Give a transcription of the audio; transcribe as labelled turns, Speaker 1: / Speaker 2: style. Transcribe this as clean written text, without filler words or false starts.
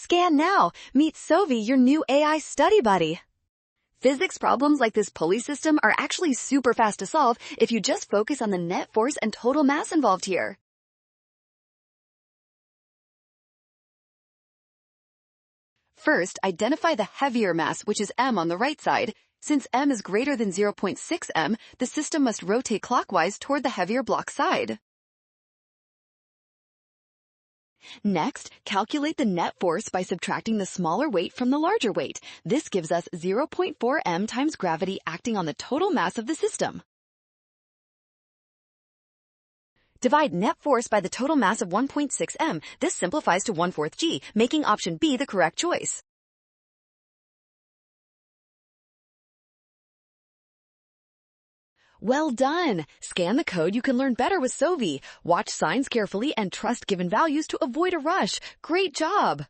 Speaker 1: Scan now. Meet Sovi, your new AI study buddy. Physics problems like this pulley system are actually super fast to solve if you just focus on the net force and total mass involved here. First, identify the heavier mass, which is m on the right side. Since m is greater than 0.6 m, the system must rotate clockwise toward the heavier block side. Next, calculate the net force by subtracting the smaller weight from the larger weight. This gives us 0.4 m times gravity acting on the total mass of the system. Divide net force by the total mass of 1.6 m. This simplifies to 1/4 g, making option B the correct choice. Well done! Scan the code. You can learn better with Sovi. Watch signs carefully and trust given values to avoid a rush. Great job!